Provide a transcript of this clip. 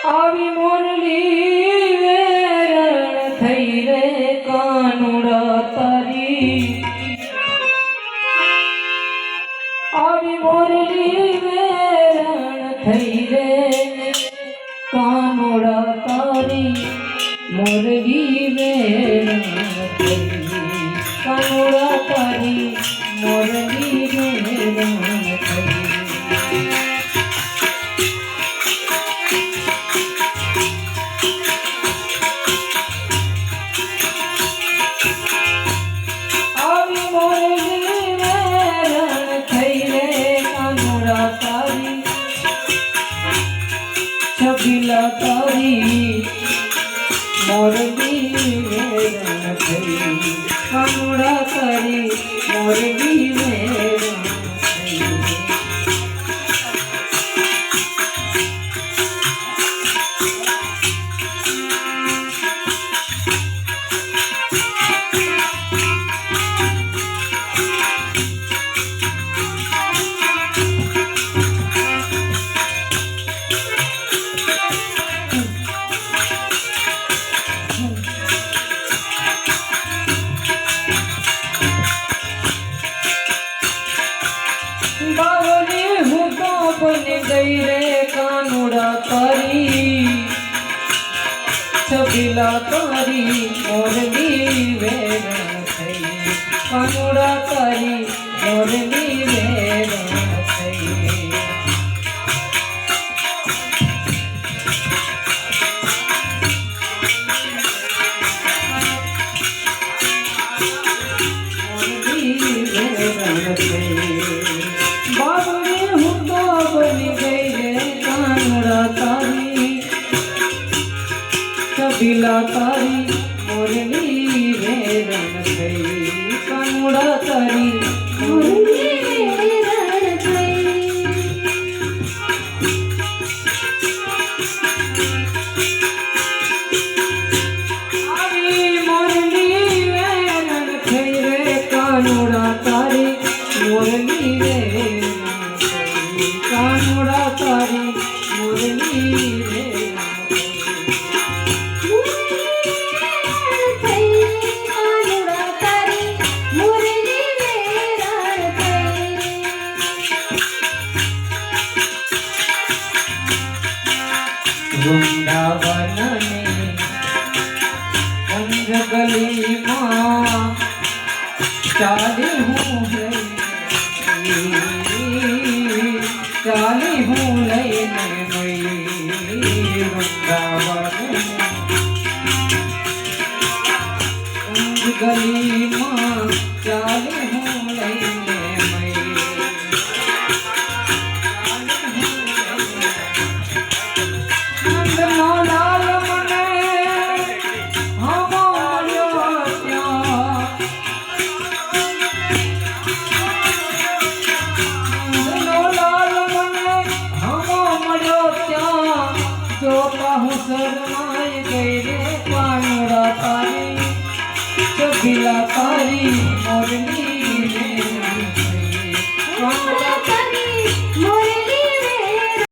આવી મોરલી વેરણ થઈ રે કાનુડા તારી આવી મોરલી વેરણ થઈ રે કાનુડા તારી મોરલી વેરણ કાનુડા તારી મોરલી વેરણ છબીલા તારી મોરલી વેરણ થઈ કાનુડા તારી મોરલી વેરણ ગઈ રે કાનુડા તારી છબીલા તારી મોરલી વેરણ થઈ કાનુડા તારી મોરલી વેરણ થઈ મોરલી વેરણ થઈ બાબરી હું તો બની ગઈ રે કાનુડા તારી છબીલા તારી મોરલી વેરણ થઈ કાનુડા તારી મોરલી વેરણ થઈ આવી મોરલી વેરણ થઈ રે કાનુડા તારી મોરલી વેરણ કાનુડા તારી મોરલી વેરણ વૃંદાવનને અંગગલીમાં ચાલી હું લઈને મળી વૃંદાવન અંગગલીમાં ચાલી હું લઈને શરમાઈ ગઈ રે કાનુડા તારી છબીલા તારી મોરલી